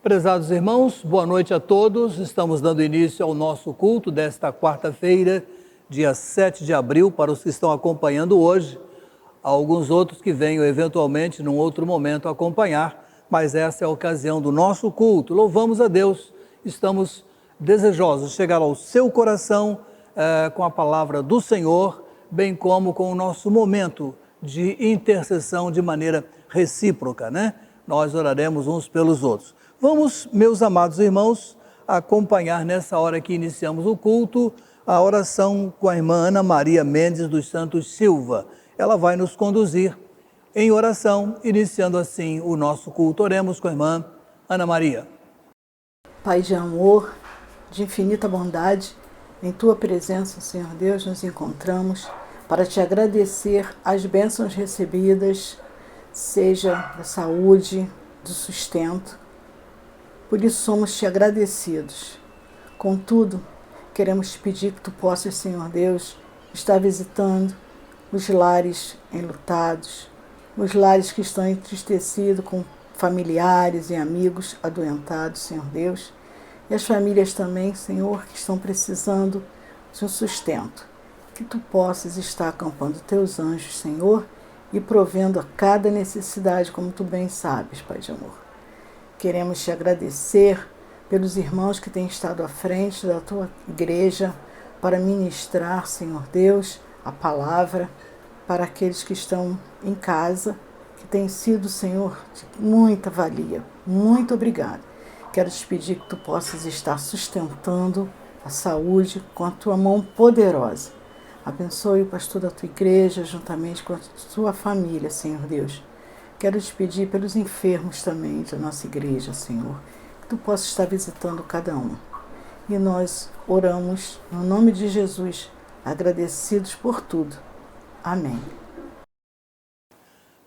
Prezados irmãos, boa noite a todos. Estamos dando início ao nosso culto desta quarta-feira, dia 7 de abril, para os que estão acompanhando hoje, alguns outros que venham eventualmente num outro momento acompanhar, mas essa é a ocasião do nosso culto. Louvamos a Deus, estamos desejosos de chegar ao seu coração com a palavra do Senhor, bem como com o nosso momento de intercessão de maneira recíproca, né? Nós oraremos uns pelos outros. Vamos, meus amados irmãos, acompanhar nessa hora que iniciamos o culto, a oração com a irmã Ana Maria Mendes dos Santos Silva. Ela vai nos conduzir em oração, iniciando assim o nosso culto. Oremos com a irmã Ana Maria. Pai de amor, de infinita bondade, em Tua presença, Senhor Deus, nos encontramos para Te agradecer as bênçãos recebidas, seja da saúde, do sustento. Por isso somos Te agradecidos. Contudo, queremos Te pedir que Tu possas, Senhor Deus, estar visitando os lares enlutados, os lares que estão entristecidos com familiares e amigos adoentados, Senhor Deus, e as famílias também, Senhor, que estão precisando de um sustento. Que Tu possas estar acampando Teus anjos, Senhor, e provendo a cada necessidade, como Tu bem sabes, Pai de amor. Queremos Te agradecer pelos irmãos que têm estado à frente da Tua igreja para ministrar, Senhor Deus, a palavra para aqueles que estão em casa, que tem sido, Senhor, de muita valia. Muito obrigado. Quero Te pedir que Tu possas estar sustentando a saúde com a Tua mão poderosa. Abençoe o pastor da Tua igreja, juntamente com a sua família, Senhor Deus. Quero Te pedir pelos enfermos também da nossa igreja, Senhor, que Tu possas estar visitando cada um. E nós oramos no nome de Jesus, agradecidos por tudo. Amém.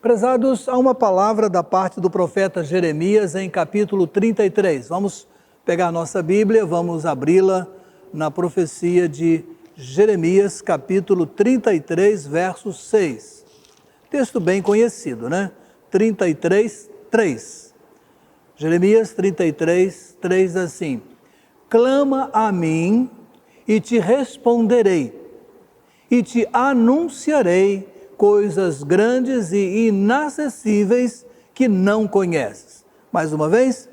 Prezados, há uma palavra da parte do profeta Jeremias em capítulo 33. Vamos pegar nossa Bíblia, vamos abri-la na profecia de Jeremias, capítulo 33, verso 6. Texto bem conhecido, né? 33, 3. Jeremias 33, 3, assim: clama a mim e te responderei, e te anunciarei coisas grandes e inacessíveis que não conheces. Mais uma vez,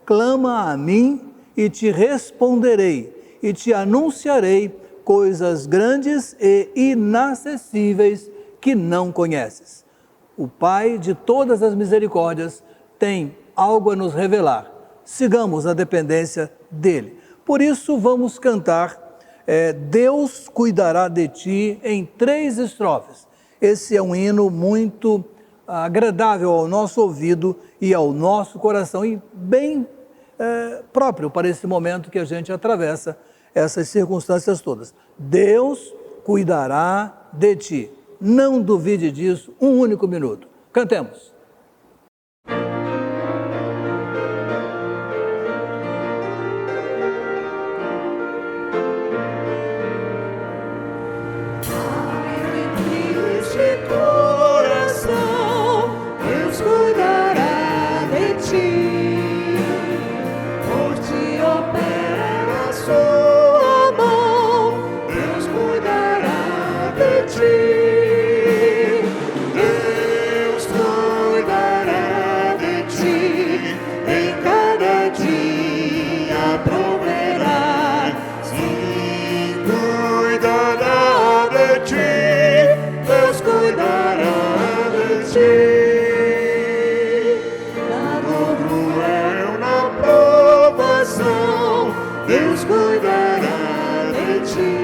clama a mim e te responderei, e te anunciarei coisas grandes e inacessíveis que não conheces. O Pai de todas as misericórdias tem algo a nos revelar. Sigamos a dependência dele. Por isso vamos cantar Deus cuidará de ti em 3 estrofes. Esse é um hino muito agradável ao nosso ouvido e ao nosso coração e bem próprio para esse momento que a gente atravessa, essas circunstâncias todas. Deus cuidará de ti. Não duvide disso um único minuto. Cantemos. Deus cuidará de ti.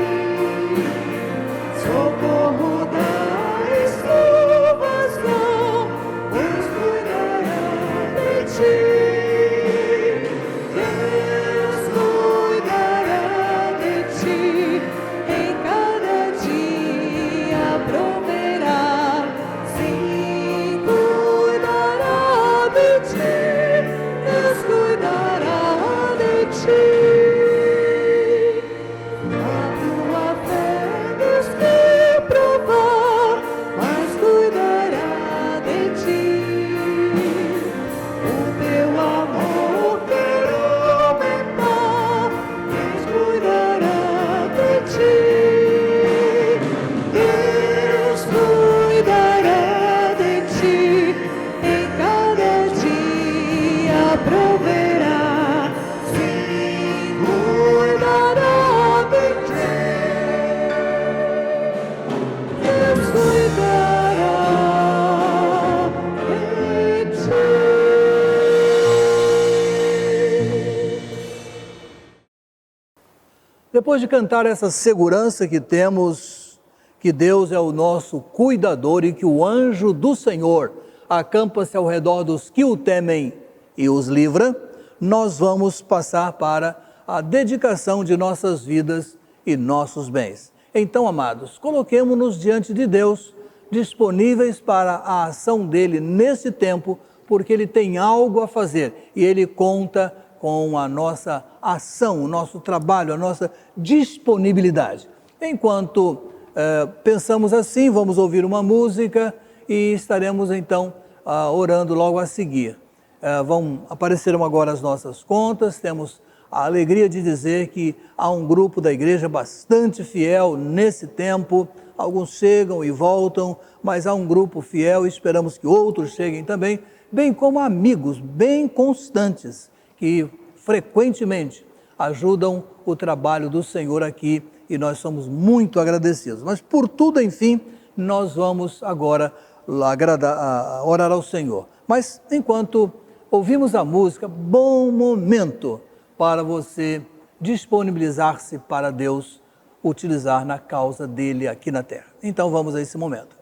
Depois de cantar essa segurança que temos, que Deus é o nosso cuidador e que o anjo do Senhor acampa-se ao redor dos que o temem e os livra, nós vamos passar para a dedicação de nossas vidas e nossos bens. Então, amados, coloquemo-nos diante de Deus, disponíveis para a ação dele nesse tempo, porque ele tem algo a fazer e ele conta com a nossa ação, o nosso trabalho, a nossa disponibilidade. Enquanto pensamos assim, vamos ouvir uma música e estaremos então orando logo a seguir. Vão aparecer agora as nossas contas, temos a alegria de dizer que há um grupo da igreja bastante fiel nesse tempo, alguns chegam e voltam, mas há um grupo fiel e esperamos que outros cheguem também, bem como amigos bem constantes, que frequentemente ajudam o trabalho do Senhor aqui e nós somos muito agradecidos. Mas por tudo, enfim, nós vamos agora orar ao Senhor. Mas enquanto ouvimos a música, bom momento para você disponibilizar-se para Deus utilizar na causa dele aqui na terra. Então vamos a esse momento.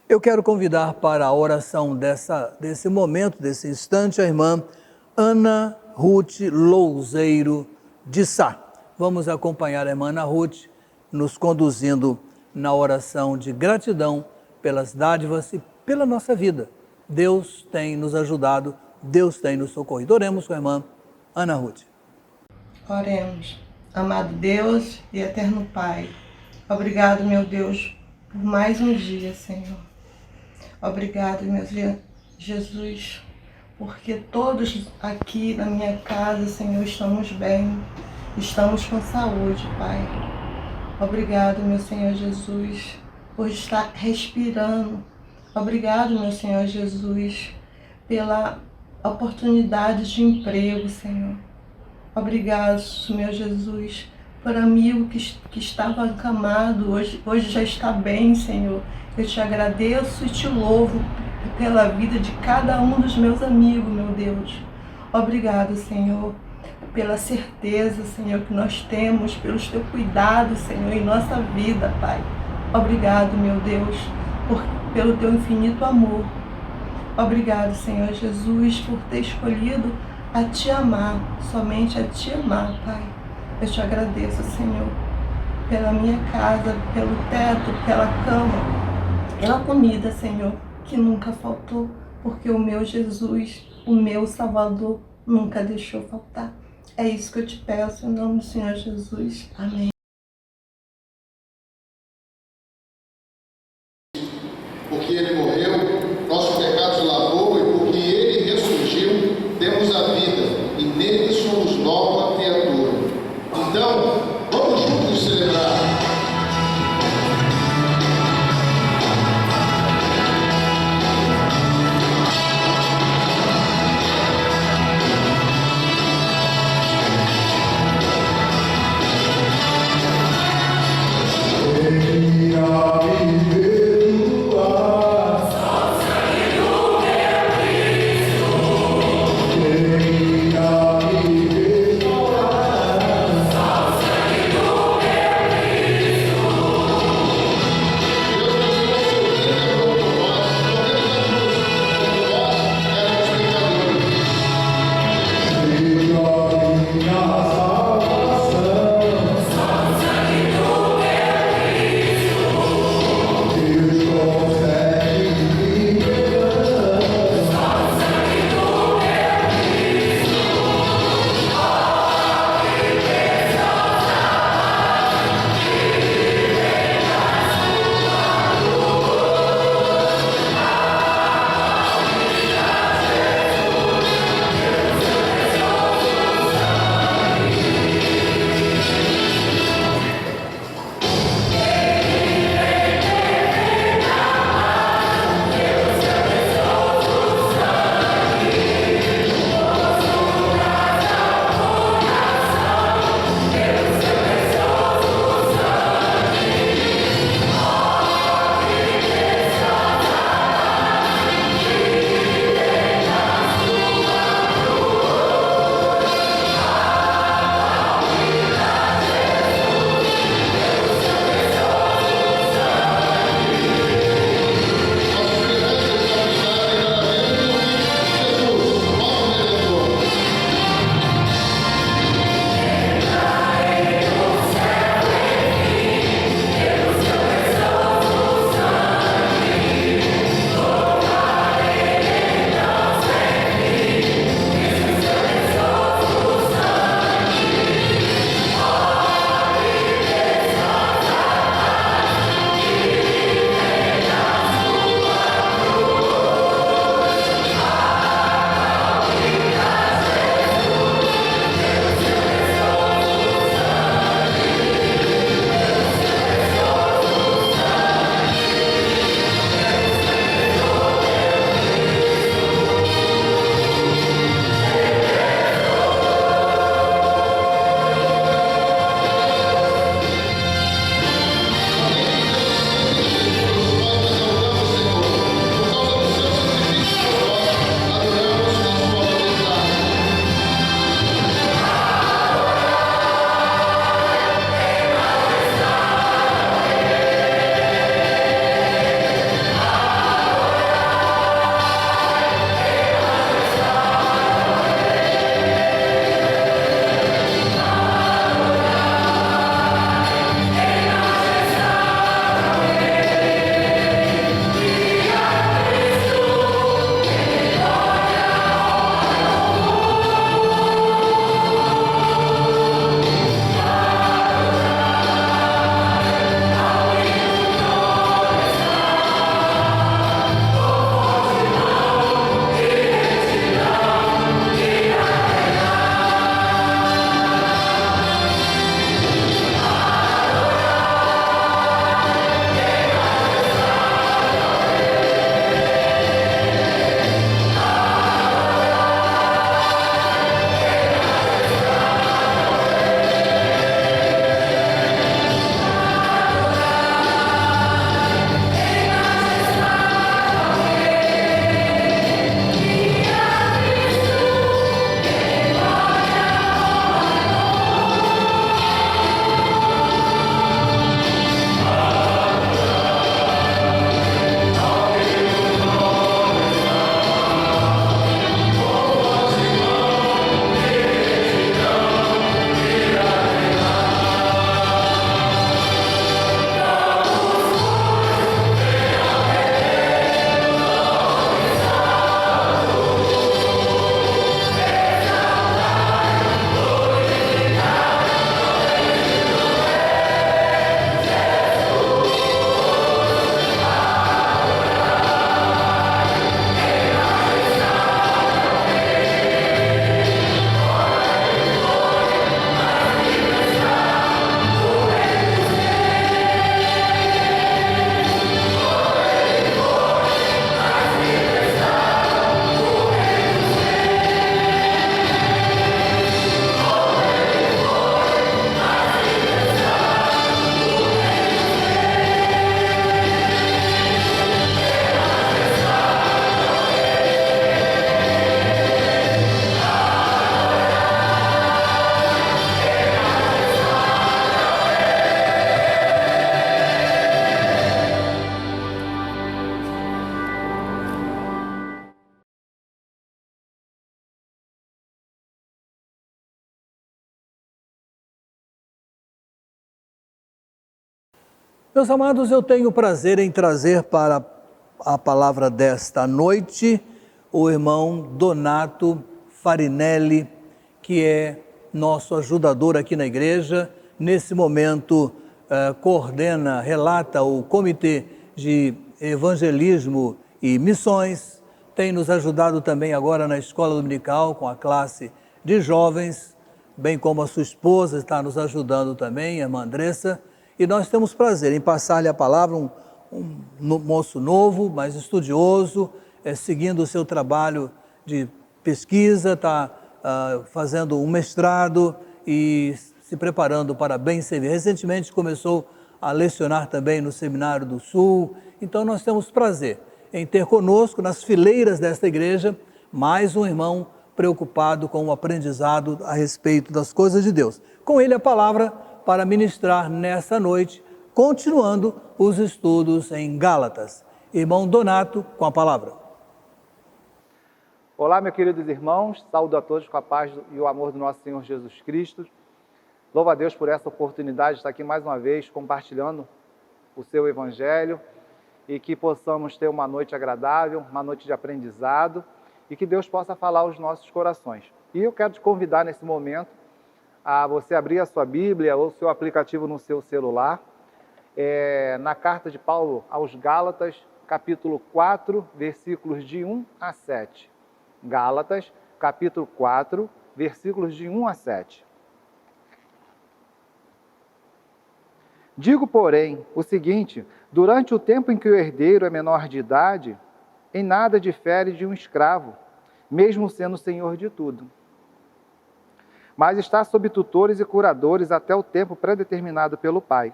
Eu quero convidar para a oração desse momento, desse instante, a irmã Ana Ruth Louzeiro de Sá. Vamos acompanhar a irmã Ana Ruth nos conduzindo na oração de gratidão pelas dádivas e pela nossa vida. Deus tem nos ajudado, Deus tem nos socorrido. Oremos com a irmã Ana Ruth. Oremos. Amado Deus e eterno Pai, obrigado, meu Deus, por mais um dia, Senhor. Obrigado, meu Jesus, porque todos aqui na minha casa, Senhor, estamos bem, estamos com saúde, Pai. Obrigado, meu Senhor Jesus, por estar respirando. Obrigado, meu Senhor Jesus, pela oportunidade de emprego, Senhor. Obrigado, meu Jesus, por amigo que estava acamado, hoje já está bem, Senhor. Eu te agradeço e te louvo pela vida de cada um dos meus amigos, meu Deus. Obrigado, Senhor, pela certeza, Senhor, que nós temos, pelos teus cuidados, Senhor, em nossa vida, Pai. Obrigado, meu Deus, pelo teu infinito amor. Obrigado, Senhor Jesus, por ter escolhido a te amar, somente a te amar, Pai. Eu te agradeço, Senhor, pela minha casa, pelo teto, pela cama, pela comida, Senhor, que nunca faltou, porque o meu Jesus, o meu Salvador, nunca deixou faltar. É isso que eu te peço, em nome do Senhor Jesus. Amém. Porque ele morreu, nosso pecado lavou, e porque ele ressurgiu, temos a vida, e nele somos nova criatura. Então, vamos juntos celebrar. Meus amados, eu tenho o prazer em trazer para a palavra desta noite o irmão Donato Farinelli, que é nosso ajudador aqui na igreja. Nesse momento, coordena, relata o Comitê de Evangelismo e Missões. Tem nos ajudado também agora na Escola Dominical com a classe de jovens, bem como a sua esposa está nos ajudando também, a irmã Andressa. E nós temos prazer em passar-lhe a palavra, um moço novo, mas estudioso, seguindo o seu trabalho de pesquisa, está fazendo um mestrado e se preparando para bem servir. Recentemente começou a lecionar também no Seminário do Sul. Então nós temos prazer em ter conosco, nas fileiras desta igreja, mais um irmão preocupado com o aprendizado a respeito das coisas de Deus. Com ele a palavra para ministrar nessa noite, continuando os estudos em Gálatas. Irmão Donato, com a palavra. Olá, meus queridos irmãos, saúdo a todos com a paz e o amor do nosso Senhor Jesus Cristo. Louvo a Deus por essa oportunidade de estar aqui mais uma vez compartilhando o seu Evangelho e que possamos ter uma noite agradável, uma noite de aprendizado e que Deus possa falar aos nossos corações. E eu quero te convidar nesse momento a você abrir a sua Bíblia ou o seu aplicativo no seu celular, na carta de Paulo aos Gálatas, capítulo 4, versículos de 1 a 7. Gálatas, capítulo 4, versículos de 1 a 7. Digo, porém, o seguinte: durante o tempo em que o herdeiro é menor de idade, em nada difere de um escravo, mesmo sendo senhor de tudo. Mas está sob tutores e curadores até o tempo predeterminado pelo Pai.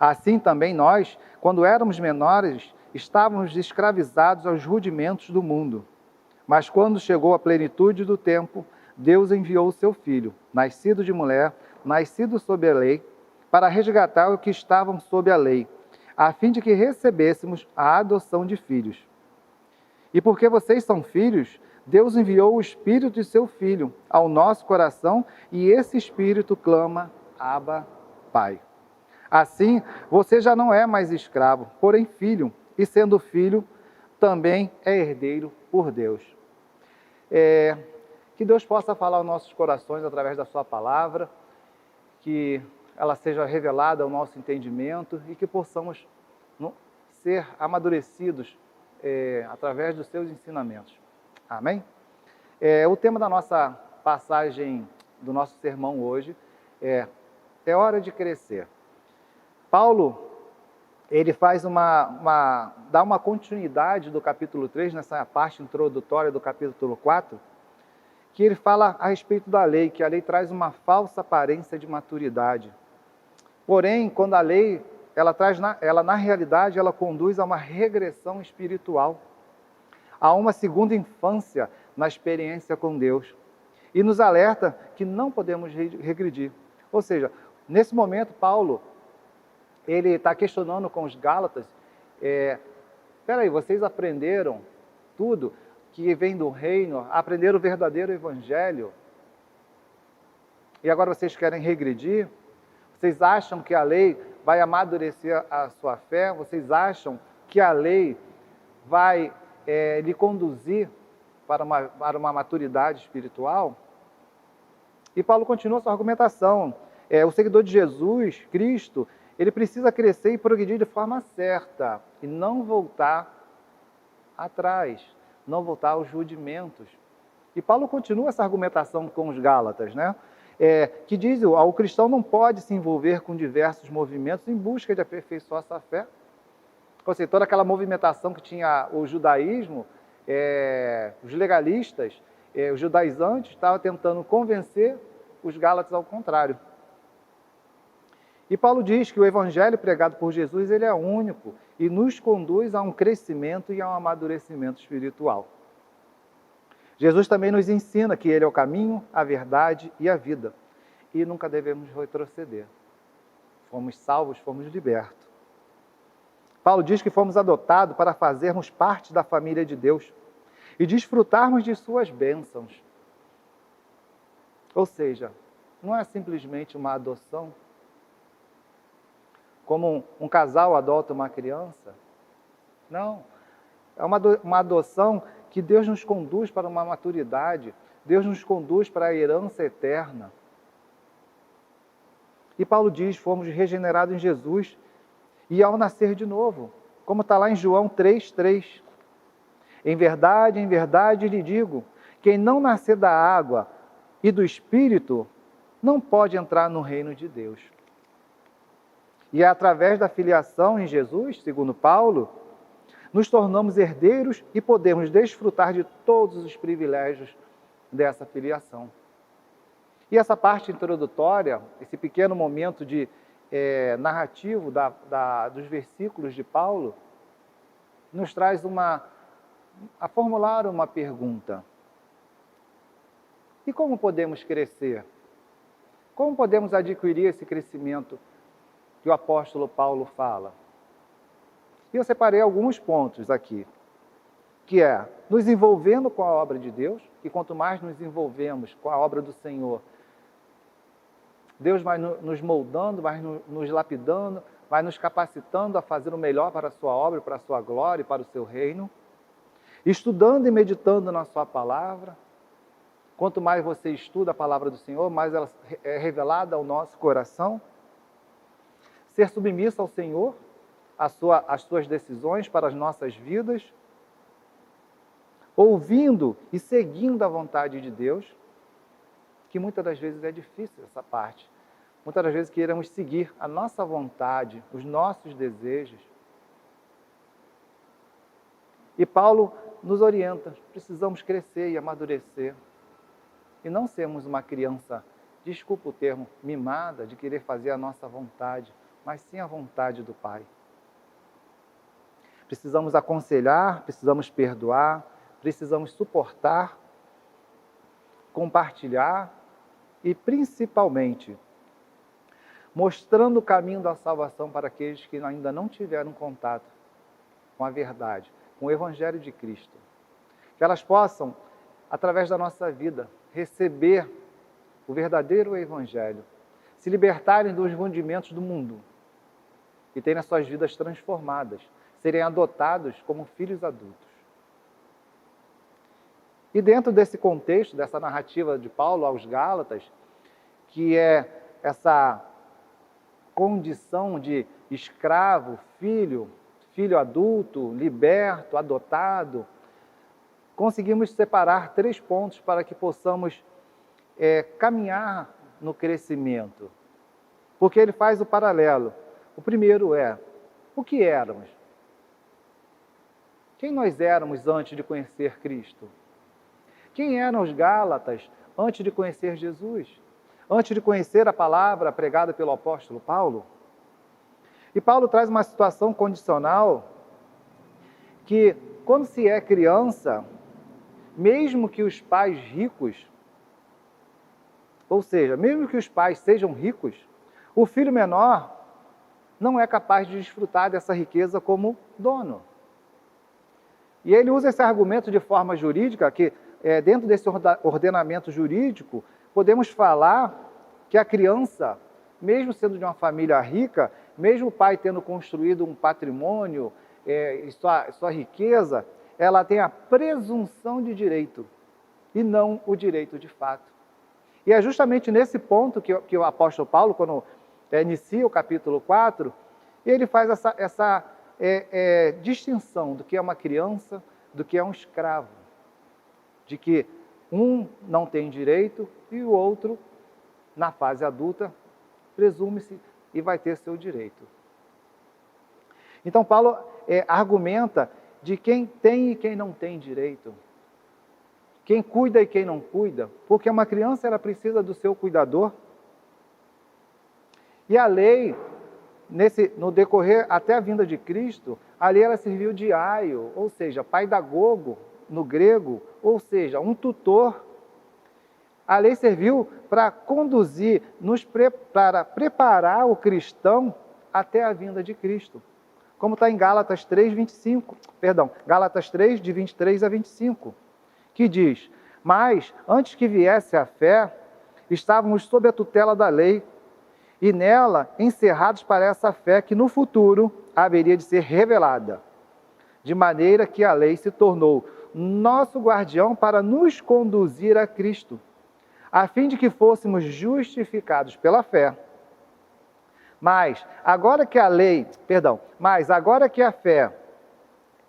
Assim também nós, quando éramos menores, estávamos escravizados aos rudimentos do mundo. Mas quando chegou a plenitude do tempo, Deus enviou o seu Filho, nascido de mulher, nascido sob a lei, para resgatar os que estavam sob a lei, a fim de que recebêssemos a adoção de filhos. E porque vocês são filhos, Deus enviou o Espírito de seu Filho ao nosso coração e esse Espírito clama, Abba, Pai. Assim, você já não é mais escravo, porém filho, e sendo filho, também é herdeiro por Deus. Que Deus possa falar aos nossos corações através da sua palavra, que ela seja revelada ao nosso entendimento e que possamos ser amadurecidos através dos seus ensinamentos. Amém? O tema da nossa passagem, do nosso sermão hoje, é hora de crescer. Paulo, ele faz dá uma continuidade do capítulo 3, nessa parte introdutória do capítulo 4, que ele fala a respeito da lei, que a lei traz uma falsa aparência de maturidade. Porém, quando a lei, na realidade, ela conduz a uma regressão espiritual, a uma segunda infância na experiência com Deus. E nos alerta que não podemos regredir. Ou seja, nesse momento, Paulo, ele está questionando com os Gálatas, espera aí, vocês aprenderam tudo que vem do reino, aprenderam o verdadeiro evangelho, e agora vocês querem regredir? Vocês acham que a lei vai amadurecer a sua fé? Vocês acham que a lei vai lhe conduzir para uma maturidade espiritual? E Paulo continua sua argumentação. O seguidor de Jesus, Cristo, ele precisa crescer e progredir de forma certa e não voltar atrás, não voltar aos rudimentos. E Paulo continua essa argumentação com os Gálatas, né? Que diz: o cristão não pode se envolver com diversos movimentos em busca de aperfeiçoar sua fé. Ou seja, toda aquela movimentação que tinha o judaísmo, os legalistas, os judaizantes, estavam tentando convencer os Gálatas ao contrário. E Paulo diz que o evangelho pregado por Jesus, ele é único e nos conduz a um crescimento e a um amadurecimento espiritual. Jesus também nos ensina que ele é o caminho, a verdade e a vida. E nunca devemos retroceder. Fomos salvos, fomos libertos. Paulo diz que fomos adotados para fazermos parte da família de Deus e desfrutarmos de suas bênçãos. Ou seja, não é simplesmente uma adoção. como um casal adota uma criança. Não. É uma adoção que Deus nos conduz para uma maturidade. Deus nos conduz para a herança eterna. E Paulo diz, fomos regenerados em Jesus e ao nascer de novo. Como está lá em João 3,3. Em verdade lhe digo, quem não nascer da água e do Espírito não pode entrar no reino de Deus. E é através da filiação em Jesus, segundo Paulo, nos tornamos herdeiros e podemos desfrutar de todos os privilégios dessa filiação. E essa parte introdutória, esse pequeno momento de narrativo dos versículos de Paulo, nos traz a formular uma pergunta. E como podemos crescer? Como podemos adquirir esse crescimento que o apóstolo Paulo fala? E eu separei alguns pontos aqui, que é nos envolvendo com a obra de Deus, e quanto mais nos envolvemos com a obra do Senhor, Deus vai nos moldando, vai nos lapidando, vai nos capacitando a fazer o melhor para a sua obra, para a sua glória e para o seu reino. Estudando e meditando na sua palavra. Quanto mais você estuda a palavra do Senhor, mais ela é revelada ao nosso coração. Ser submisso ao Senhor, às suas decisões para as nossas vidas. Ouvindo e seguindo a vontade de Deus, que muitas das vezes é difícil essa parte. Muitas das vezes queremos seguir a nossa vontade, os nossos desejos. E Paulo nos orienta, precisamos crescer e amadurecer. E não sermos uma criança, desculpa o termo, mimada, de querer fazer a nossa vontade, mas sim a vontade do Pai. Precisamos aconselhar, precisamos perdoar, precisamos suportar, compartilhar e, principalmente, mostrando o caminho da salvação para aqueles que ainda não tiveram contato com a verdade, com o Evangelho de Cristo. Que elas possam, através da nossa vida, receber o verdadeiro Evangelho, se libertarem dos rendimentos do mundo e terem as suas vidas transformadas, serem adotados como filhos adultos. E dentro desse contexto, dessa narrativa de Paulo aos Gálatas, que é essa condição de escravo, filho adulto, liberto, adotado, conseguimos separar 3 pontos para que possamos caminhar no crescimento. Porque ele faz o paralelo. O primeiro é, o que éramos? Quem nós éramos antes de conhecer Cristo? Quem eram os Gálatas antes de conhecer Jesus? Antes de conhecer a palavra pregada pelo apóstolo Paulo? E Paulo traz uma situação condicional que, quando se é criança, mesmo que os pais ricos, ou seja, mesmo que os pais sejam ricos, o filho menor não é capaz de desfrutar dessa riqueza como dono. E ele usa esse argumento de forma jurídica, que dentro desse ordenamento jurídico, podemos falar que a criança, mesmo sendo de uma família rica, mesmo o pai tendo construído um patrimônio e sua riqueza, ela tem a presunção de direito e não o direito de fato. E é justamente nesse ponto que o apóstolo Paulo, quando inicia o capítulo 4, ele faz essa distinção do que é uma criança, do que é um escravo. De que um não tem direito e o outro, na fase adulta, presume-se e vai ter seu direito. Então, Paulo argumenta de quem tem e quem não tem direito. Quem cuida e quem não cuida. Porque uma criança, ela precisa do seu cuidador. E a lei, no decorrer até a vinda de Cristo, a lei ela serviu de aio, ou seja, pedagogo, no grego, ou seja, um tutor. A lei serviu para conduzir, para preparar o cristão até a vinda de Cristo. Como está em Gálatas 3, Gálatas 3, de 23 a 25, que diz, mas antes que viesse a fé, estávamos sob a tutela da lei, e nela encerrados para essa fé que no futuro haveria de ser revelada, de maneira que a lei se tornou nosso guardião para nos conduzir a Cristo, a fim de que fôssemos justificados pela fé. Mas agora que a fé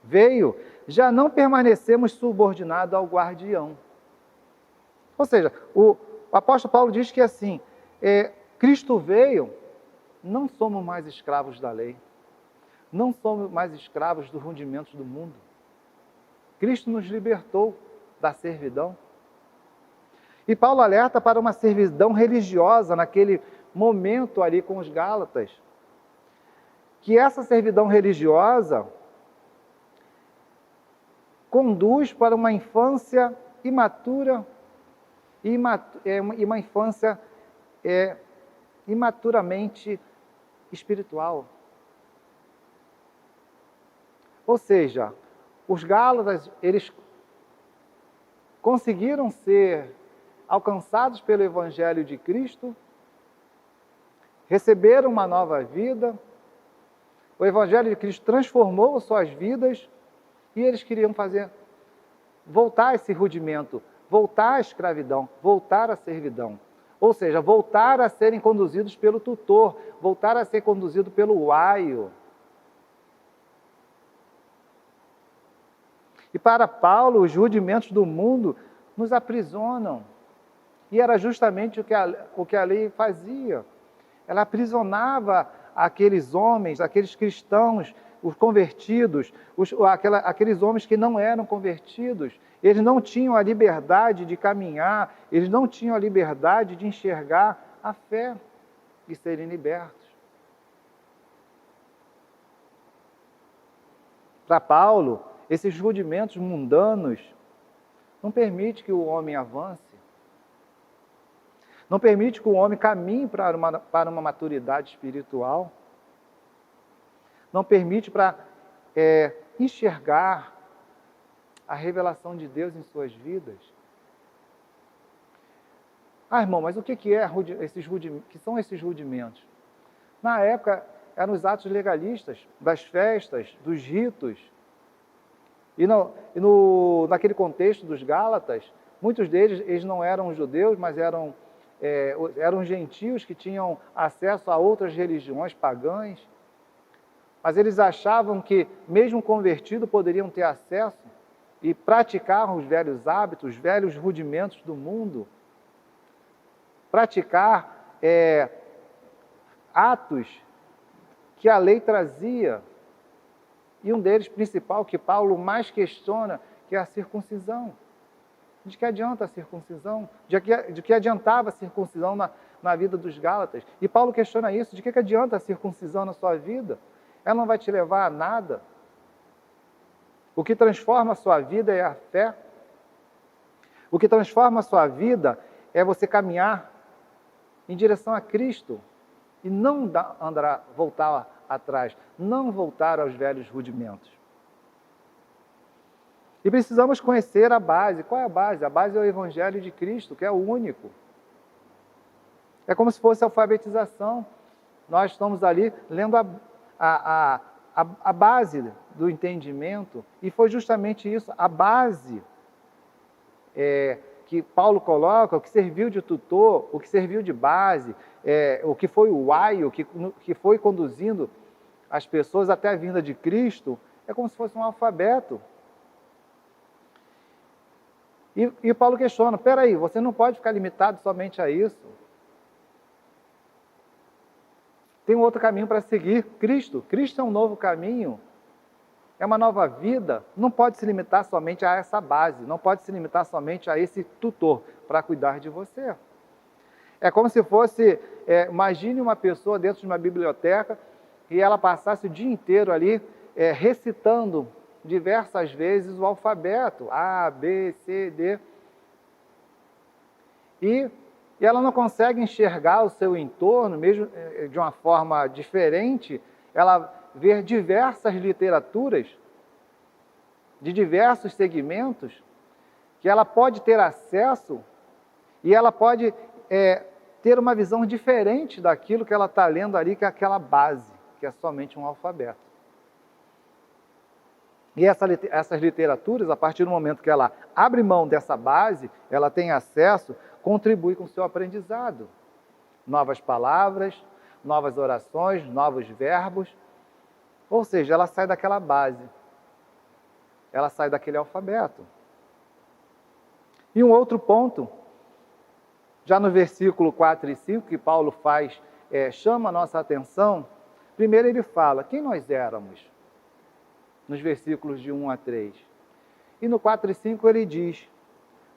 veio, já não permanecemos subordinados ao guardião. Ou seja, o apóstolo Paulo diz que assim, Cristo veio, não somos mais escravos da lei, não somos mais escravos dos rudimentos do mundo. Cristo nos libertou da servidão. E Paulo alerta para uma servidão religiosa naquele momento ali com os Gálatas, que essa servidão religiosa conduz para uma infância imatura e uma infância imaturamente espiritual. Ou seja, os Gálatas, eles conseguiram ser alcançados pelo Evangelho de Cristo, receberam uma nova vida, o Evangelho de Cristo transformou suas vidas e eles queriam voltar a esse rudimento, voltar à escravidão, voltar à servidão. Ou seja, voltar a serem conduzidos pelo tutor, voltar a ser conduzido pelo aio. E para Paulo, os rudimentos do mundo nos aprisionam. E era justamente o que a lei fazia. Ela aprisionava aqueles homens, aqueles cristãos, os convertidos, aqueles homens que não eram convertidos. Eles não tinham a liberdade de caminhar, eles não tinham a liberdade de enxergar a fé e serem libertos. Para Paulo, esses rudimentos mundanos não permitem que o homem avance, não permite que o homem caminhe para uma maturidade espiritual, não permite para enxergar a revelação de Deus em suas vidas. Irmão, mas o que são esses rudimentos? Na época, eram os atos legalistas, das festas, dos ritos. E naquele contexto dos Gálatas, muitos deles eles não eram judeus, mas eram gentios que tinham acesso a outras religiões pagãs. Mas eles achavam que, mesmo convertidos, poderiam ter acesso e praticar os velhos hábitos, os velhos rudimentos do mundo. Praticar atos que a lei trazia. E um deles, principal, que Paulo mais questiona, que é a circuncisão. De que adianta a circuncisão? De que adiantava a circuncisão na vida dos Gálatas? E Paulo questiona isso, de que adianta a circuncisão na sua vida? Ela não vai te levar a nada. O que transforma a sua vida é a fé. O que transforma a sua vida é você caminhar em direção a Cristo e não voltar atrás, não voltar aos velhos rudimentos. E precisamos conhecer a base. Qual é a base? A base é o Evangelho de Cristo, que é o único. É como se fosse a alfabetização. Nós estamos ali lendo a base do entendimento, e foi justamente isso, a base que Paulo coloca, o que serviu de tutor, o que serviu de base, o que foi o aio, que foi conduzindo as pessoas até a vinda de Cristo, é como se fosse um alfabeto. E Paulo questiona, peraí, você não pode ficar limitado somente a isso. Tem um outro caminho para seguir, Cristo. Cristo é um novo caminho, é uma nova vida. Não pode se limitar somente a essa base, não pode se limitar somente a esse tutor para cuidar de você. É como se fosse, imagine uma pessoa dentro de uma biblioteca e ela passasse o dia inteiro ali recitando diversas vezes o alfabeto, A, B, C, D. E ela não consegue enxergar o seu entorno, mesmo de uma forma diferente. Ela vê diversas literaturas, de diversos segmentos, que ela pode ter acesso e ela pode ter uma visão diferente daquilo que ela está lendo ali, que é aquela base, que é somente um alfabeto. E essas literaturas, a partir do momento que ela abre mão dessa base, ela tem acesso, contribui com o seu aprendizado. Novas palavras, novas orações, novos verbos. Ou seja, ela sai daquela base. Ela sai daquele alfabeto. E um outro ponto, já no versículo 4 e 5, que Paulo chama a nossa atenção, primeiro ele fala, quem nós éramos? Nos versículos de 1 a 3. E no 4 e 5 ele diz,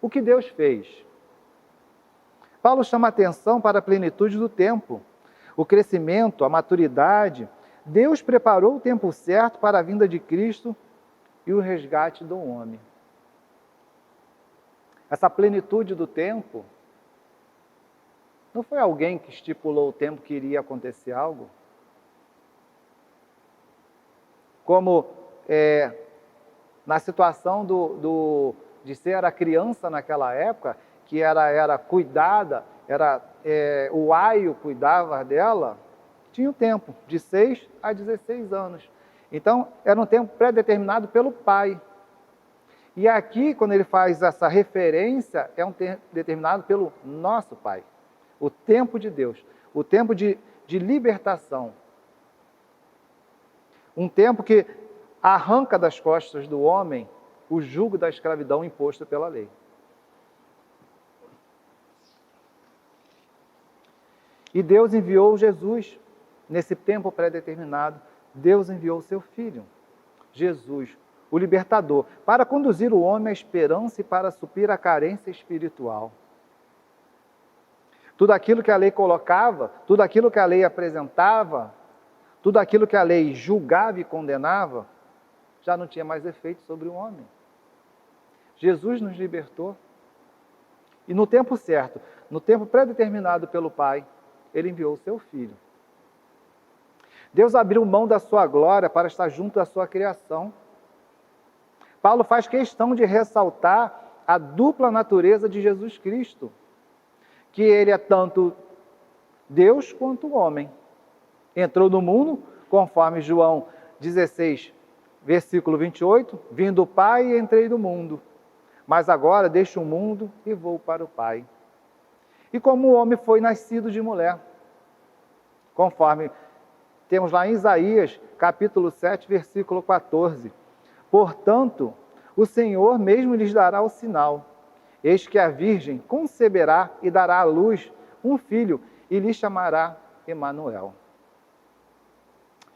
o que Deus fez? Paulo chama a atenção para a plenitude do tempo, o crescimento, a maturidade. Deus preparou o tempo certo para a vinda de Cristo e o resgate do homem. Essa plenitude do tempo, não foi alguém que estipulou o tempo que iria acontecer algo? Como na situação de ser a criança naquela época, que era cuidada, o aio cuidava dela, tinha o tempo, de 6 a 16 anos. Então, era um tempo pré-determinado pelo pai. E aqui, quando ele faz essa referência, é um tempo determinado pelo nosso pai. O tempo de Deus, o tempo de libertação. Um tempo que arranca das costas do homem o jugo da escravidão imposto pela lei. E Deus enviou Jesus, nesse tempo pré-determinado, Deus enviou o seu Filho, Jesus, o libertador, para conduzir o homem à esperança e para suprir a carência espiritual. Tudo aquilo que a lei colocava, tudo aquilo que a lei apresentava, tudo aquilo que a lei julgava e condenava, já não tinha mais efeito sobre o homem. Jesus nos libertou. E no tempo certo, no tempo pré-determinado pelo Pai, Ele enviou o seu Filho. Deus abriu mão da sua glória para estar junto da sua criação. Paulo faz questão de ressaltar a dupla natureza de Jesus Cristo, que Ele é tanto Deus quanto homem. Entrou no mundo, conforme João 16, versículo 28, vim do Pai e entrei no mundo, mas agora deixo o mundo e vou para o Pai. E como o homem foi nascido de mulher, conforme temos lá em Isaías, capítulo 7, versículo 14. Portanto, o Senhor mesmo lhes dará o sinal. Eis que a Virgem conceberá e dará à luz um filho e lhe chamará Emanuel.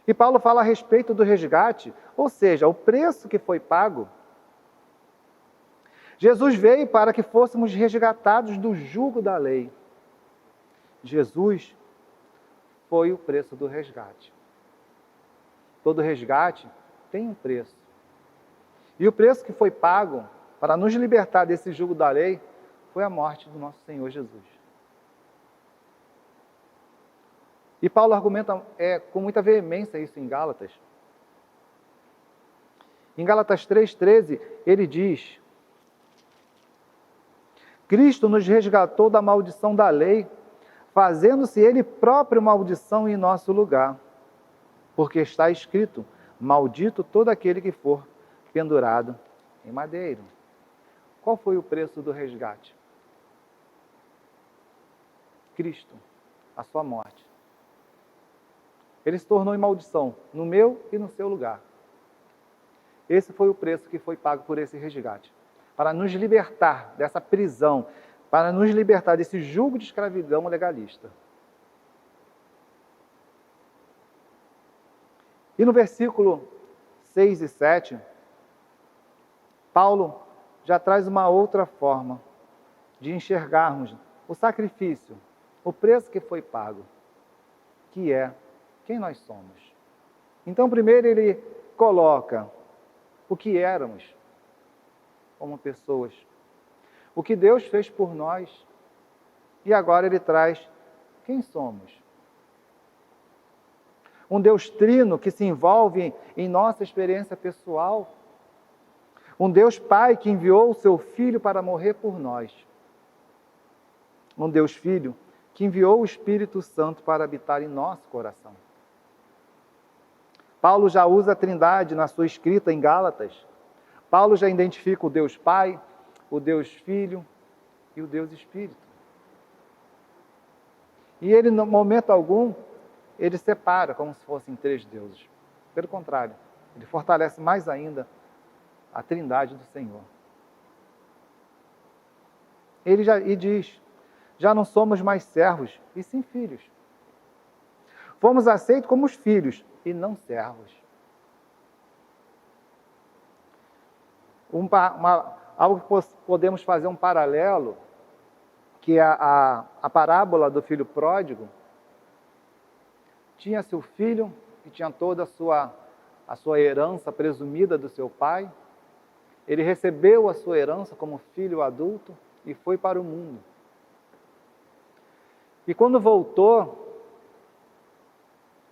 E Paulo fala a respeito do resgate, ou seja, o preço que foi pago. Jesus veio para que fôssemos resgatados do jugo da lei. Jesus foi o preço do resgate. Todo resgate tem um preço. E o preço que foi pago para nos libertar desse jugo da lei foi a morte do nosso Senhor Jesus. E Paulo argumenta com muita veemência isso em Gálatas. Em Gálatas 3,13, ele diz: Cristo nos resgatou da maldição da lei, fazendo-se Ele próprio maldição em nosso lugar. Porque está escrito, maldito todo aquele que for pendurado em madeiro. Qual foi o preço do resgate? Cristo, a sua morte. Ele se tornou em maldição no meu e no seu lugar. Esse foi o preço que foi pago por esse resgate. Para nos libertar dessa prisão, para nos libertar desse jugo de escravidão legalista. E no versículo 6 e 7, Paulo já traz uma outra forma de enxergarmos o sacrifício, o preço que foi pago, que é quem nós somos. Então, primeiro ele coloca o que éramos como pessoas, o que Deus fez por nós, e agora ele traz quem somos. Um Deus trino que se envolve em nossa experiência pessoal, um Deus Pai que enviou o seu Filho para morrer por nós, um Deus Filho que enviou o Espírito Santo para habitar em nosso coração. Paulo já usa a Trindade na sua escrita em Gálatas. Paulo já identifica o Deus Pai, o Deus Filho e o Deus Espírito. E ele, no momento algum, ele separa como se fossem três deuses. Pelo contrário, ele fortalece mais ainda a Trindade do Senhor. Ele diz, já não somos mais servos, e sim filhos. Fomos aceitos como os filhos, e não servos. Algo que podemos fazer um paralelo, que é a parábola do filho pródigo. Tinha seu filho, que tinha toda a sua herança presumida do seu pai. Ele recebeu a sua herança como filho adulto e foi para o mundo. E quando voltou,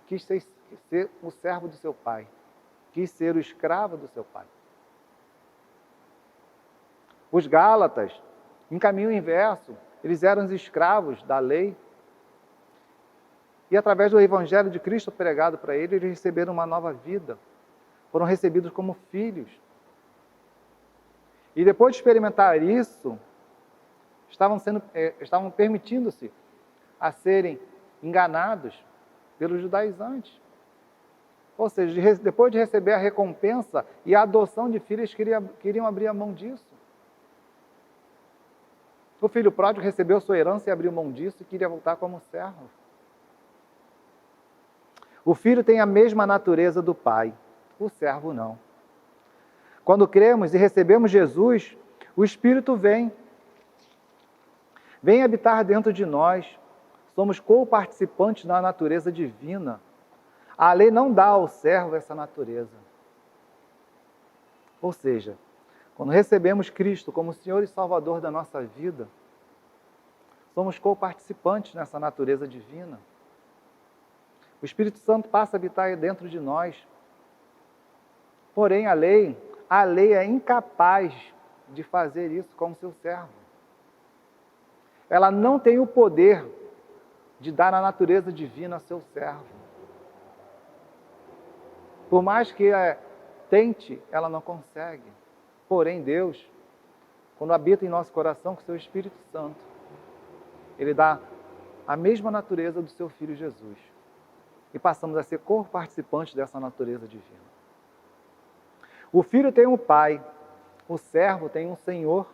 quis ser o servo do seu pai, quis ser o escravo do seu pai. Os Gálatas, em caminho inverso, eles eram os escravos da lei. E através do Evangelho de Cristo pregado para eles, eles receberam uma nova vida. Foram recebidos como filhos. E depois de experimentar isso, estavam permitindo-se a serem enganados pelos judaizantes. Ou seja, depois de receber a recompensa e a adoção de filhos, queriam abrir a mão disso. O filho pródigo recebeu sua herança e abriu mão disso e queria voltar como servo. O filho tem a mesma natureza do pai, o servo não. Quando cremos e recebemos Jesus, o Espírito vem habitar dentro de nós. Somos co-participantes da natureza divina. A lei não dá ao servo essa natureza. Ou seja, quando recebemos Cristo como Senhor e Salvador da nossa vida, somos co-participantes nessa natureza divina. O Espírito Santo passa a habitar dentro de nós. Porém, a lei é incapaz de fazer isso como seu servo. Ela não tem o poder de dar a natureza divina a seu servo. Por mais que tente, ela não consegue. Porém, Deus, quando habita em nosso coração com o seu Espírito Santo, Ele dá a mesma natureza do seu Filho Jesus. E passamos a ser co-participantes dessa natureza divina. O Filho tem um Pai, o servo tem um Senhor.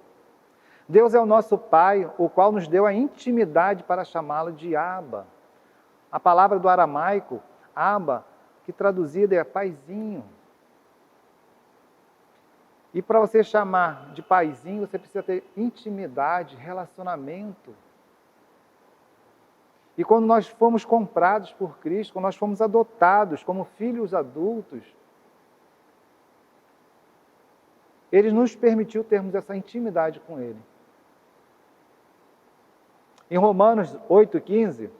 Deus é o nosso Pai, o qual nos deu a intimidade para chamá-lo de Abba. A palavra do aramaico, Abba, que traduzida é paizinho. E para você chamar de paizinho, você precisa ter intimidade, relacionamento. E quando nós fomos comprados por Cristo, quando nós fomos adotados como filhos adultos, Ele nos permitiu termos essa intimidade com Ele. Em Romanos 8,15,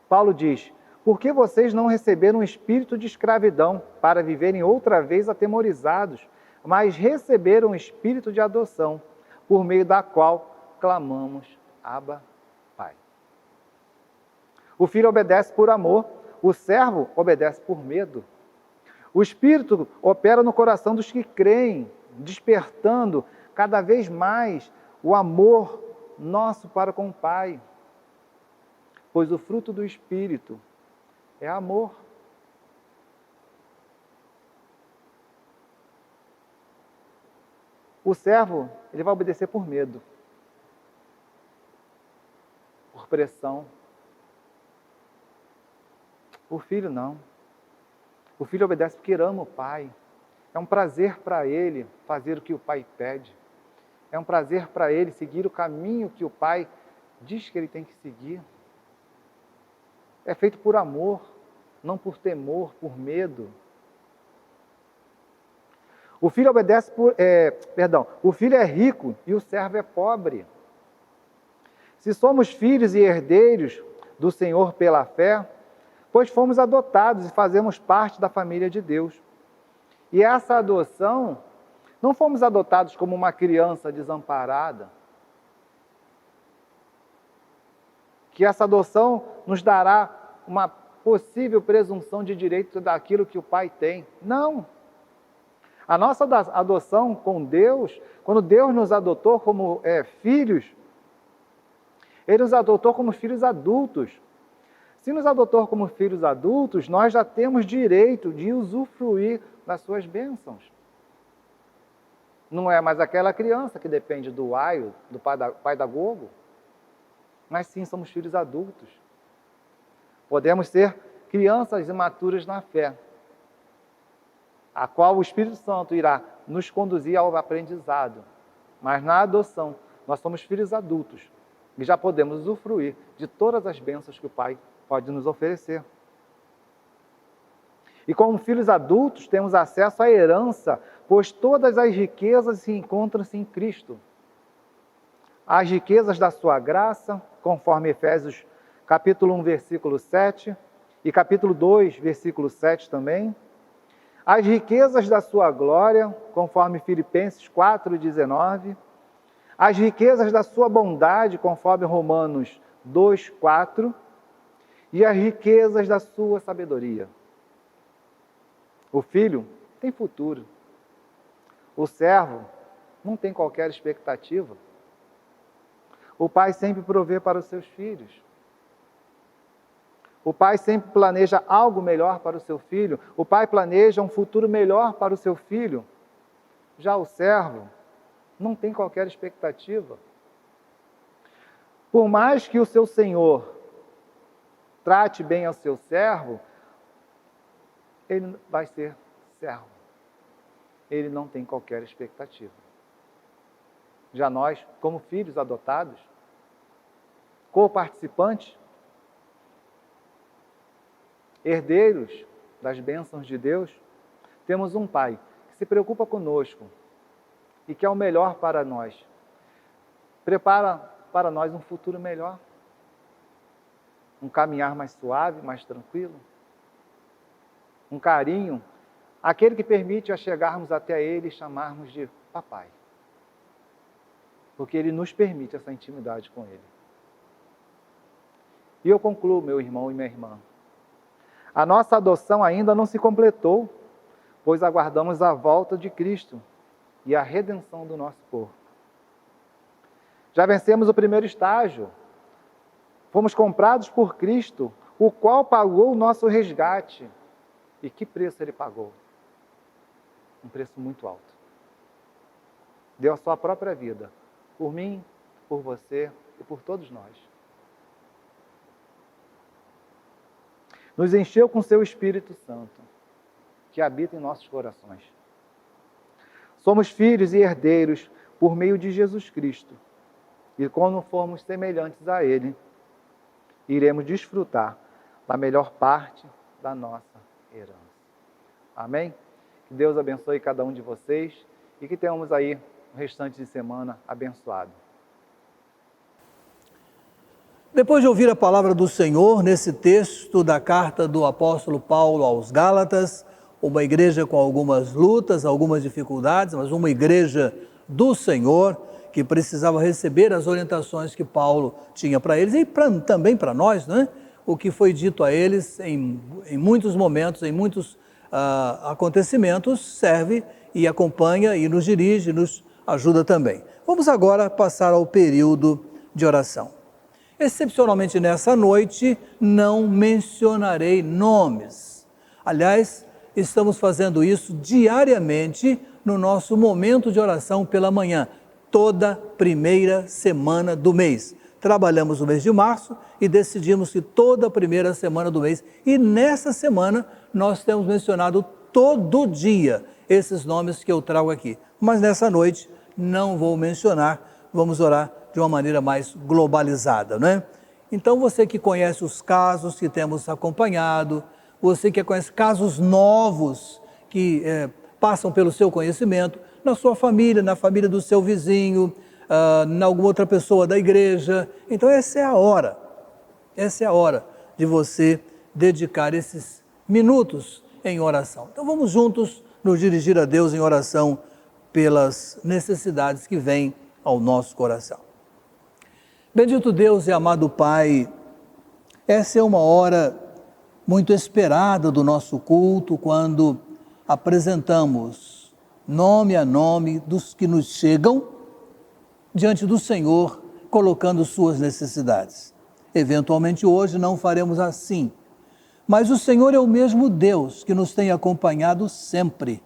Paulo diz: por que vocês não receberam um espírito de escravidão para viverem outra vez atemorizados, mas receberam um espírito de adoção, por meio da qual clamamos, Abba, Pai. O filho obedece por amor, o servo obedece por medo. O Espírito opera no coração dos que creem, despertando cada vez mais o amor nosso para com o Pai. Pois o fruto do Espírito é amor. O servo, ele vai obedecer por medo, por pressão. O filho não. O filho obedece porque ama o pai. É um prazer para ele fazer o que o pai pede. É um prazer para ele seguir o caminho que o pai diz que ele tem que seguir. É feito por amor, não por temor, por medo. O filho obedece o filho é rico e o servo é pobre. Se somos filhos e herdeiros do Senhor pela fé, pois fomos adotados e fazemos parte da família de Deus. E essa adoção, não fomos adotados como uma criança desamparada. que essa adoção nos dará uma possível presunção de direito daquilo que o pai tem. Não! A nossa adoção com Deus, quando Deus nos adotou como filhos, Ele nos adotou como filhos adultos. Se nos adotou como filhos adultos, nós já temos direito de usufruir das suas bênçãos. Não é mais aquela criança que depende do aio, do pai da gogo, mas sim somos filhos adultos. Podemos ser crianças imaturas na fé, a qual o Espírito Santo irá nos conduzir ao aprendizado. Mas na adoção, nós somos filhos adultos e já podemos usufruir de todas as bênçãos que o Pai pode nos oferecer. E como filhos adultos, temos acesso à herança, pois todas as riquezas se encontram-se em Cristo. As riquezas da sua graça, conforme Efésios capítulo 1, versículo 7, e capítulo 2, versículo 7 também. As riquezas da sua glória, conforme Filipenses 4, 19. As riquezas da sua bondade, conforme Romanos 2, 4. E as riquezas da sua sabedoria. O filho tem futuro. O servo não tem qualquer expectativa. O pai sempre provê para os seus filhos. O pai sempre planeja algo melhor para o seu filho. O pai planeja um futuro melhor para o seu filho. Já o servo não tem qualquer expectativa. Por mais que o seu senhor trate bem ao seu servo, ele vai ser servo. Ele não tem qualquer expectativa. Já nós, como filhos adotados, co-participantes, herdeiros das bênçãos de Deus, temos um Pai que se preocupa conosco e que é o melhor para nós. Prepara para nós um futuro melhor, um caminhar mais suave, mais tranquilo, um carinho, aquele que permite a chegarmos até Ele e chamarmos de papai, porque Ele nos permite essa intimidade com Ele. E eu concluo, meu irmão e minha irmã, a nossa adoção ainda não se completou, pois aguardamos a volta de Cristo e a redenção do nosso corpo. Já vencemos o primeiro estágio. Fomos comprados por Cristo, o qual pagou o nosso resgate. E que preço Ele pagou? Um preço muito alto. Deu a sua própria vida, por mim, por você e por todos nós. Nos encheu com seu Espírito Santo, que habita em nossos corações. Somos filhos e herdeiros por meio de Jesus Cristo. E quando formos semelhantes a Ele, iremos desfrutar da melhor parte da nossa herança. Amém? Que Deus abençoe cada um de vocês e que tenhamos aí o restante de semana abençoado. Depois de ouvir a palavra do Senhor, nesse texto da carta do apóstolo Paulo aos Gálatas, uma igreja com algumas lutas, algumas dificuldades, mas uma igreja do Senhor, que precisava receber as orientações que Paulo tinha para eles e também para nós, né? O que foi dito a eles em muitos momentos, em muitos acontecimentos, serve e acompanha e nos dirige, nos ajuda também. Vamos agora passar ao período de oração. Excepcionalmente nessa noite, não mencionarei nomes. Aliás, estamos fazendo isso diariamente no nosso momento de oração pela manhã, toda primeira semana do mês. Trabalhamos o mês de março e decidimos que toda primeira semana do mês, e nessa semana nós temos mencionado todo dia esses nomes que eu trago aqui. Mas nessa noite não vou mencionar, vamos orar de uma maneira mais globalizada, não é? Então você que conhece os casos que temos acompanhado, você que conhece casos novos que passam pelo seu conhecimento, na sua família, na família do seu vizinho, em alguma outra pessoa da igreja. Então essa é a hora de você dedicar esses minutos em oração. Então vamos juntos nos dirigir a Deus em oração pelas necessidades que vêm ao nosso coração. Bendito Deus e amado Pai, Essa é uma hora muito esperada do nosso culto, quando apresentamos nome a nome dos que nos chegam diante do Senhor, colocando suas necessidades. Eventualmente hoje não faremos assim, mas o Senhor é o mesmo Deus que nos tem acompanhado sempre.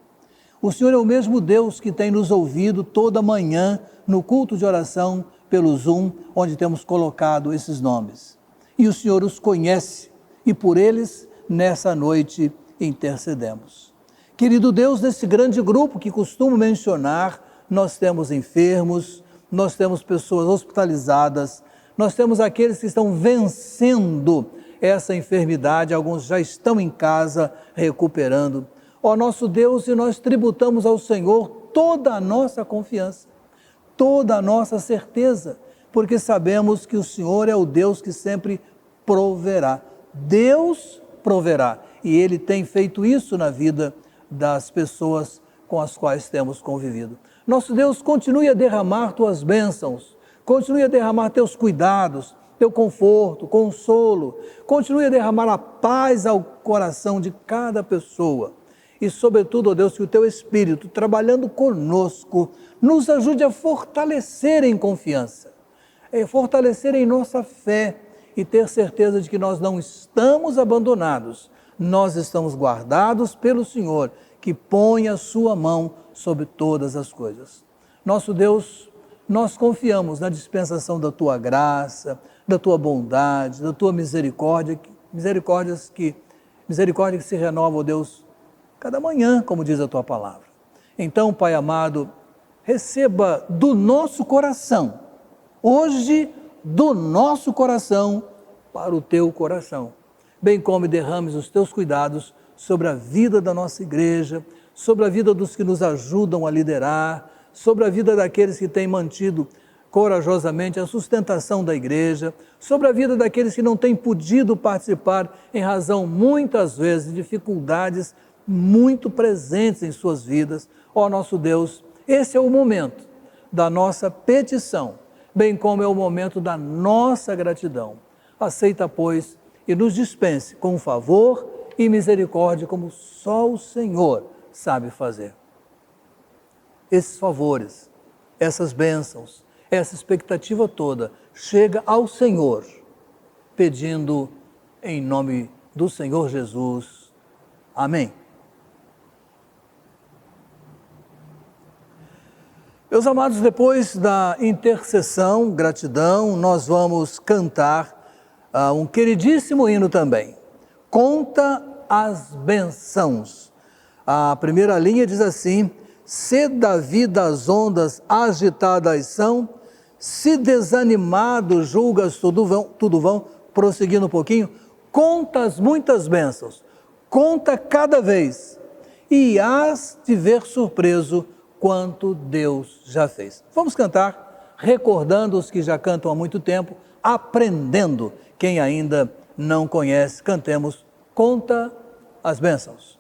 O Senhor é o mesmo Deus que tem nos ouvido toda manhã no culto de oração pelo Zoom, onde temos colocado esses nomes. E o Senhor os conhece e por eles, nessa noite, intercedemos. Querido Deus, nesse grande grupo que costumo mencionar, nós temos enfermos, nós temos pessoas hospitalizadas, nós temos aqueles que estão vencendo essa enfermidade, alguns já estão em casa recuperando. Ó nosso Deus, e nós tributamos ao Senhor toda a nossa confiança, toda a nossa certeza, porque sabemos que o Senhor é o Deus que sempre proverá. Deus proverá, e Ele tem feito isso na vida das pessoas com as quais temos convivido. Nosso Deus, continue a derramar Tuas bênçãos, continue a derramar Teus cuidados, Teu conforto, consolo, continue a derramar a paz ao coração de cada pessoa. E sobretudo, ó Deus, que o Teu Espírito, trabalhando conosco, nos ajude a fortalecer em confiança, fortalecer em nossa fé e ter certeza de que nós não estamos abandonados, nós estamos guardados pelo Senhor, que põe a sua mão sobre todas as coisas. Nosso Deus, nós confiamos na dispensação da Tua graça, da Tua bondade, da Tua misericórdia, misericórdia que se renova, ó Deus, cada manhã, como diz a Tua palavra. Então, Pai amado, receba do nosso coração, hoje, do nosso coração para o Teu coração, bem como derrames os Teus cuidados sobre a vida da nossa igreja, sobre a vida dos que nos ajudam a liderar, sobre a vida daqueles que têm mantido corajosamente a sustentação da igreja, sobre a vida daqueles que não têm podido participar em razão, muitas vezes, de dificuldades muito presentes em suas vidas. Ó nosso Deus, esse é o momento da nossa petição, bem como é o momento da nossa gratidão. Aceita, pois, e nos dispense com favor e misericórdia, como só o Senhor sabe fazer. Esses favores, essas bênçãos, essa expectativa toda, chega ao Senhor, pedindo em nome do Senhor Jesus. Amém. Meus amados, depois da intercessão, gratidão, nós vamos cantar um queridíssimo hino também. Conta as bênçãos. A primeira linha diz assim: se da vida as ondas agitadas são, se desanimado julgas tudo vão, prosseguindo um pouquinho, conta as muitas bênçãos, conta cada vez, e hás de ver surpreso quanto Deus já fez. Vamos cantar, recordando os que já cantam há muito tempo, aprendendo quem ainda não conhece. Cantemos, conta as bênçãos.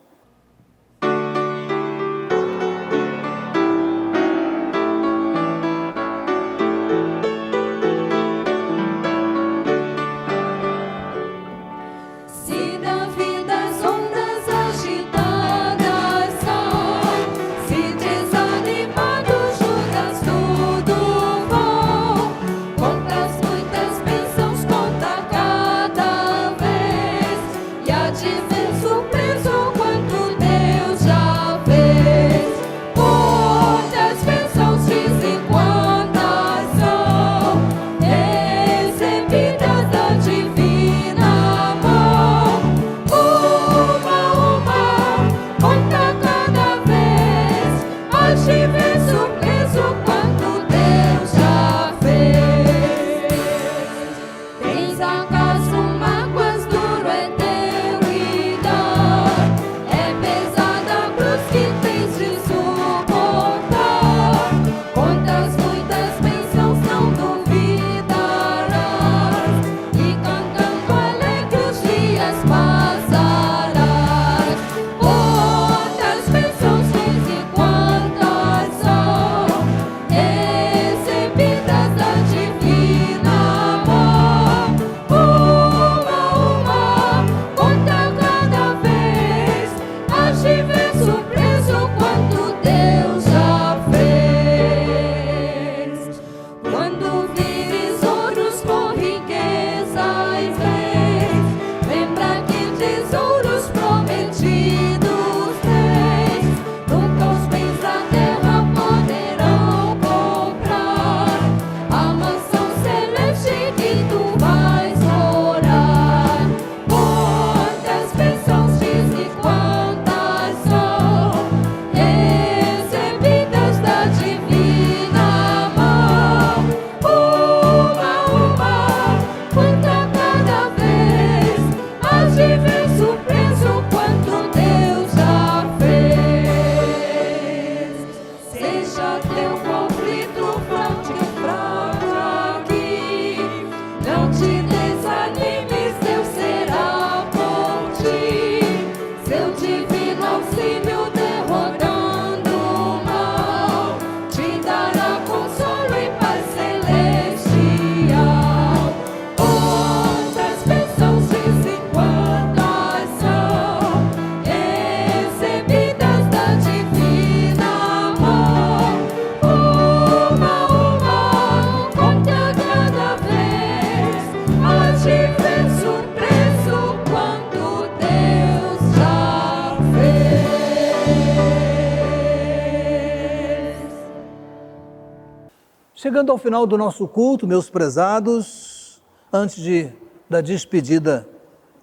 chegando ao final do nosso culto, meus prezados, antes da despedida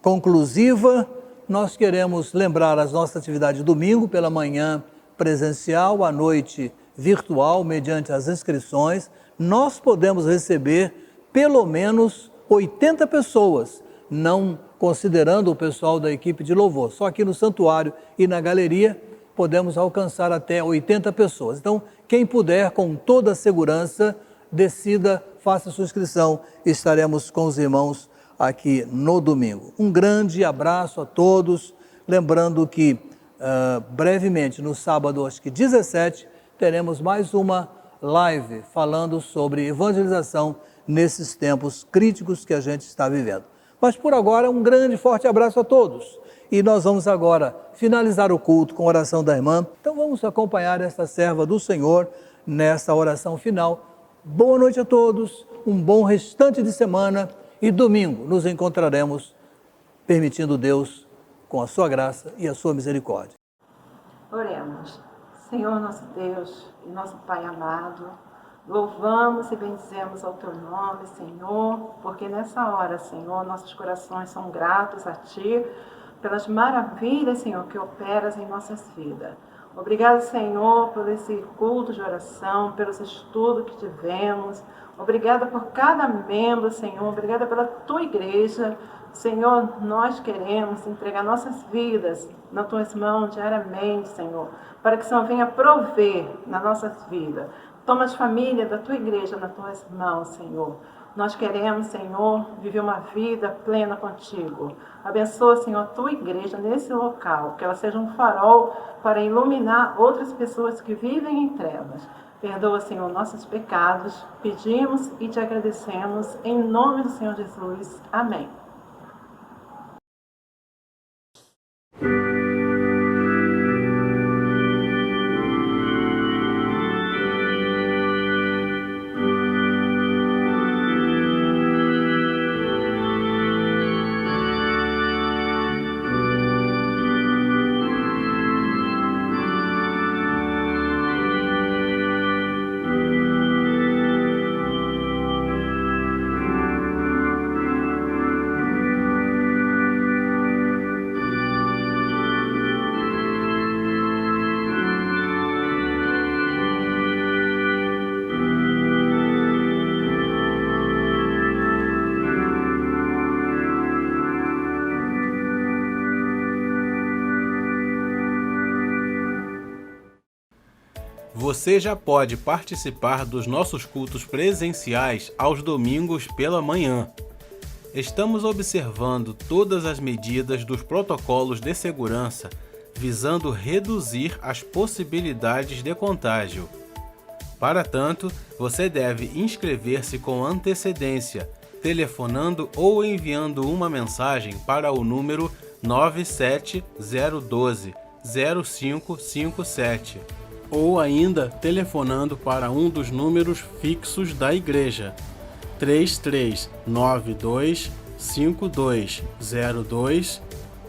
conclusiva, nós queremos lembrar as nossas atividades de domingo, pela manhã presencial, à noite virtual, mediante as inscrições. Nós podemos receber pelo menos 80 pessoas, não considerando o pessoal da equipe de louvor. Só aqui no santuário e na galeria podemos alcançar até 80 pessoas. Então, quem puder, com toda a segurança, decida, faça sua inscrição. Estaremos com os irmãos aqui no domingo. Um grande abraço a todos. Lembrando que brevemente, no sábado, acho que 17, teremos mais uma live falando sobre evangelização nesses tempos críticos que a gente está vivendo. Mas por agora, um grande forte abraço a todos. E nós vamos agora finalizar o culto com a oração da irmã. Então vamos acompanhar esta serva do Senhor nessa oração final. Boa noite a todos, um bom restante de semana e domingo nos encontraremos, permitindo Deus, com a sua graça e a sua misericórdia. Oremos. Senhor nosso Deus e nosso Pai amado, louvamos e bendizemos ao Teu nome, Senhor, porque nessa hora, Senhor, nossos corações são gratos a Ti, pelas maravilhas, Senhor, que operas em nossas vidas. Obrigado, Senhor, por esse culto de oração, pelos estudos que tivemos. Obrigada por cada membro, Senhor. Obrigada pela Tua igreja. Senhor, nós queremos entregar nossas vidas nas Tuas mãos diariamente, Senhor, para que o Senhor venha prover nas nossas vidas. Toma as famílias da Tua igreja nas Tuas mãos, Senhor. Nós queremos, Senhor, viver uma vida plena contigo. Abençoa, Senhor, a Tua igreja nesse local, que ela seja um farol para iluminar outras pessoas que vivem em trevas. Perdoa, Senhor, nossos pecados. Pedimos e Te agradecemos em nome do Senhor Jesus. Amém. Você já pode participar dos nossos cultos presenciais aos domingos pela manhã. Estamos observando todas as medidas dos protocolos de segurança, visando reduzir as possibilidades de contágio. Para tanto, você deve inscrever-se com antecedência, telefonando ou enviando uma mensagem para o número 97012-0557. Ou ainda telefonando para um dos números fixos da igreja, 3392-5202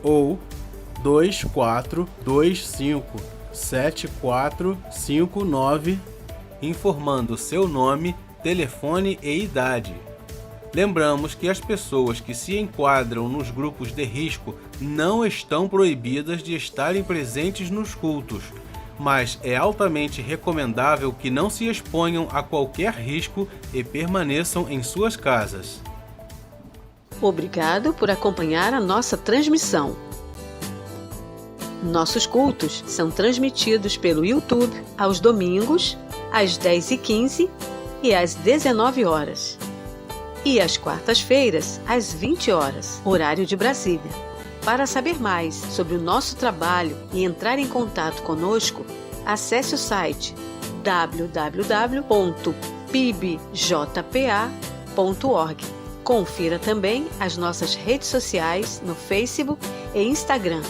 ou 2425-7459, informando seu nome, telefone e idade. Lembramos que as pessoas que se enquadram nos grupos de risco não estão proibidas de estarem presentes nos cultos, mas é altamente recomendável que não se exponham a qualquer risco e permaneçam em suas casas. Obrigado por acompanhar a nossa transmissão. Nossos cultos são transmitidos pelo YouTube aos domingos, às 10h15 e às 19 horas. E às quartas-feiras, às 20 horas, horário de Brasília. Para saber mais sobre o nosso trabalho e entrar em contato conosco, acesse o site www.pibjpa.org. Confira também as nossas redes sociais no Facebook e Instagram.